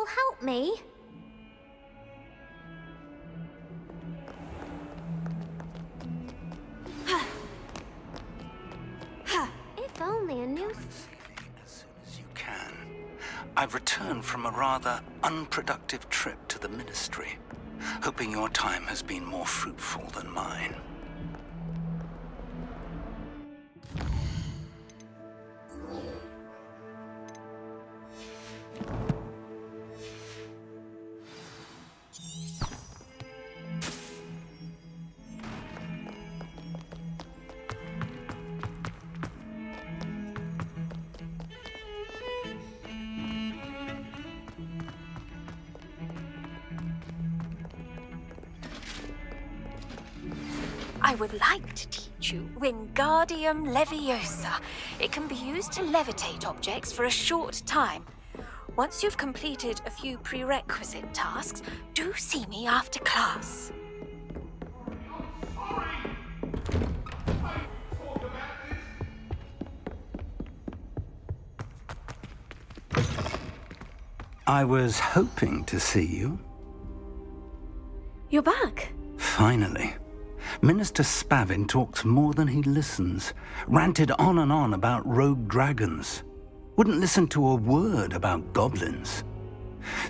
all help me? If only a new... As soon as you can. I've returned from a rather unproductive trip to the Ministry, hoping your time has been more fruitful than mine. I would like to teach you Wingardium Leviosa. It can be used to levitate objects for a short time. Once you've completed a few prerequisite tasks, do see me after class. I was hoping to see you. You're back. Finally. Minister Spavin talks more than he listens. Ranted on and on about rogue dragons. Wouldn't listen to a word about goblins.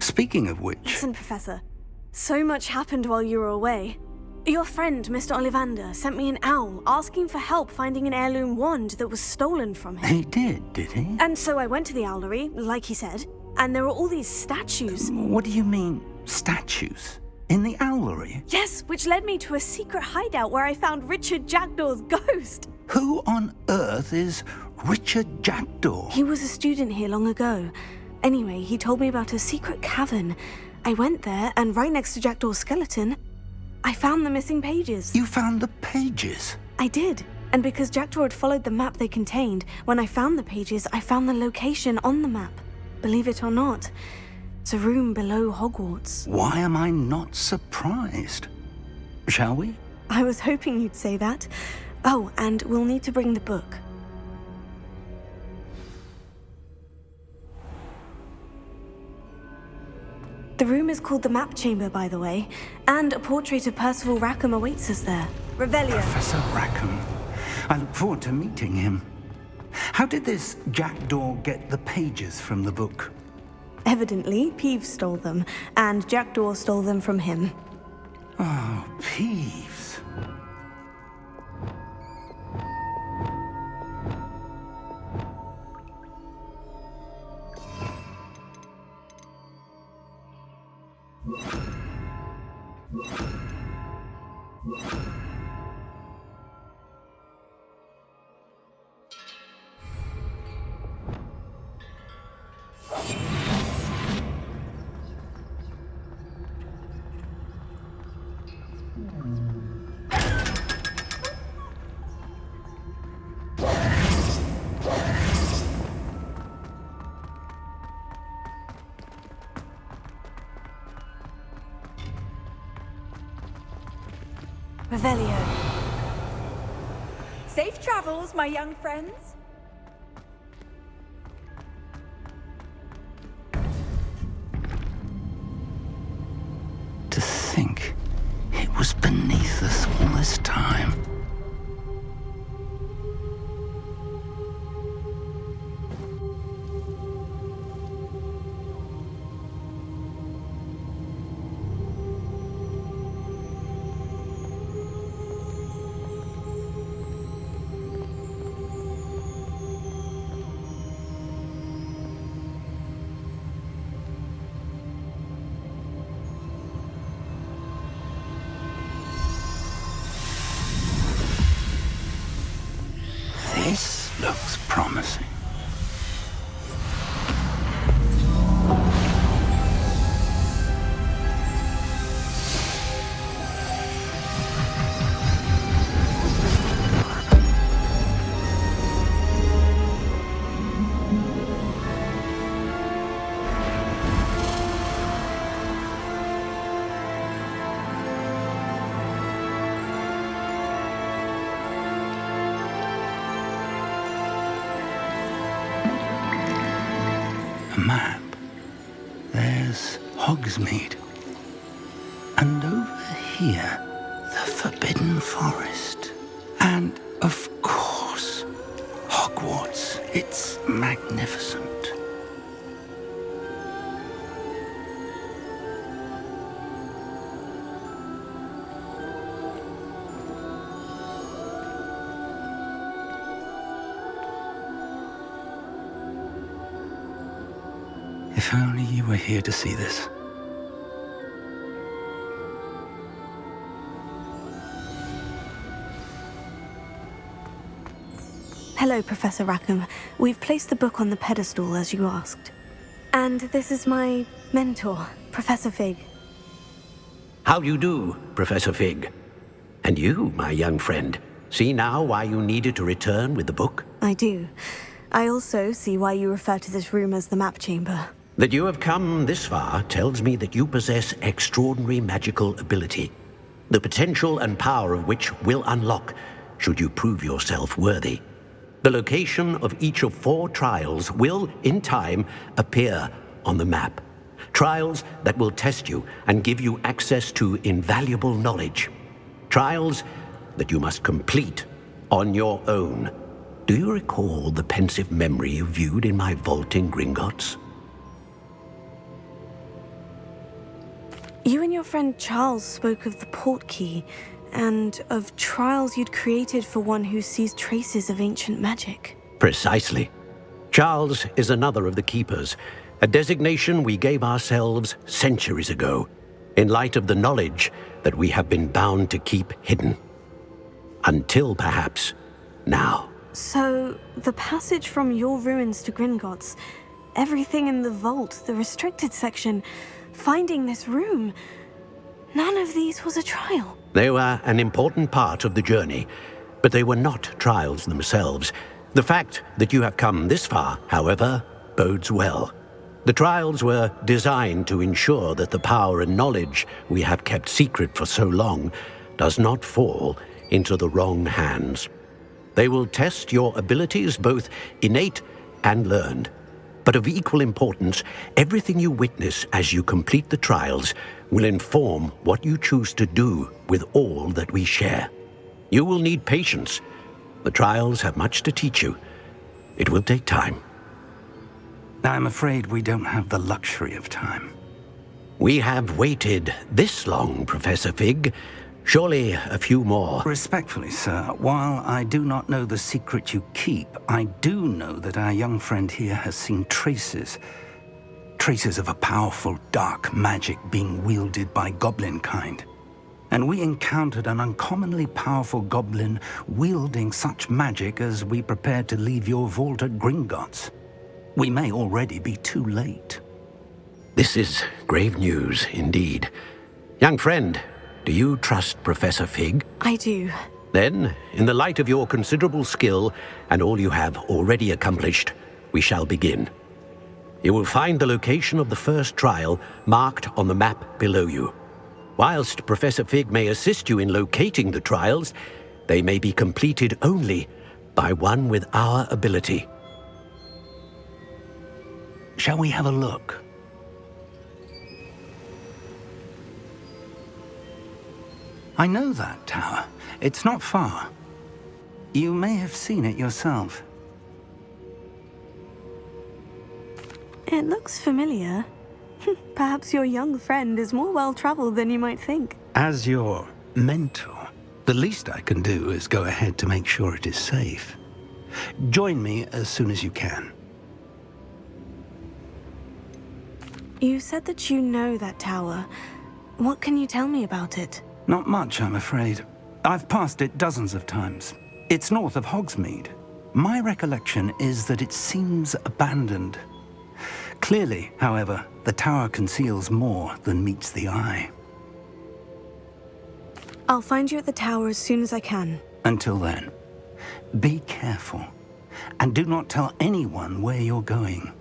Speaking of which... Listen, Professor. So much happened while you were away. Your friend, Mr. Ollivander, sent me an owl asking for help finding an heirloom wand that was stolen from him. He did he? And so I went to the owlery, like he said, and there were all these statues. What do you mean, statues? In the owlery? Yes, which led me to a secret hideout where I found Richard Jackdaw's ghost. Who on earth is Richard Jackdaw? He was a student here long ago. Anyway, he told me about a secret cavern. I went there, and right next to Jackdaw's skeleton, I found the missing pages. You found the pages? I did. And because Jackdaw had followed the map they contained, when I found the pages, I found the location on the map. Believe it or not, it's a room below Hogwarts. Why am I not surprised? Shall we? I was hoping you'd say that. Oh, and we'll need to bring the book. The room is called the Map Chamber, by the way, and a portrait of Percival Rackham awaits us there. Revelio. Professor Rackham. I look forward to meeting him. How did this Jackdaw get the pages from the book? Evidently, Peeves stole them, and Jackdaw stole them from him. Oh, Peeves. Revelio. Safe travels, my young friends. To think it was beneath us all this time. This looks promising. Hogsmeade. And over here, the Forbidden Forest. And, of course, Hogwarts. It's magnificent. If only you were here to see this. Hello, Professor Rackham. We've placed the book on the pedestal as you asked. And this is my mentor, Professor Fig. How do you do, Professor Fig? And you, my young friend, see now why you needed to return with the book? I do. I also see why you refer to this room as the map chamber. That you have come this far tells me that you possess extraordinary magical ability, the potential and power of which will unlock should you prove yourself worthy. The location of each of 4 trials will, in time, appear on the map. Trials that will test you and give you access to invaluable knowledge. Trials that you must complete on your own. Do you recall the pensive memory you viewed in my vault in Gringotts? You and your friend Charles spoke of the portkey, and of trials you'd created for one who sees traces of ancient magic. Precisely. Charles is another of the Keepers, a designation we gave ourselves centuries ago, in light of the knowledge that we have been bound to keep hidden. Until, perhaps, now. So, the passage from your ruins to Gringotts, everything in the vault, the restricted section, finding this room, none of these was a trial. They were an important part of the journey, but they were not trials themselves. The fact that you have come this far, however, bodes well. The trials were designed to ensure that the power and knowledge we have kept secret for so long does not fall into the wrong hands. They will test your abilities, both innate and learned. But of equal importance, everything you witness as you complete the trials will inform what you choose to do with all that we share. You will need patience. The trials have much to teach you. It will take time. I'm afraid we don't have the luxury of time. We have waited this long, Professor Fig. Surely a few more. Respectfully, sir, while I do not know the secret you keep, I do know that our young friend here has seen traces of a powerful dark magic being wielded by goblin kind. And we encountered an uncommonly powerful goblin wielding such magic as we prepared to leave your vault at Gringotts. We may already be too late. This is grave news indeed. Young friend, do you trust Professor Fig? I do. Then, in the light of your considerable skill and all you have already accomplished, we shall begin. You will find the location of the first trial marked on the map below you. Whilst Professor Fig may assist you in locating the trials, they may be completed only by one with our ability. Shall we have a look? I know that tower. It's not far. You may have seen it yourself. It looks familiar. Perhaps your young friend is more well-traveled than you might think. As your mentor, the least I can do is go ahead to make sure it is safe. Join me as soon as you can. You said that you know that tower. What can you tell me about it? Not much, I'm afraid. I've passed it dozens of times. It's north of Hogsmeade. My recollection is that it seems abandoned. Clearly, however, the tower conceals more than meets the eye. I'll find you at the tower as soon as I can. Until then, be careful, and do not tell anyone where you're going.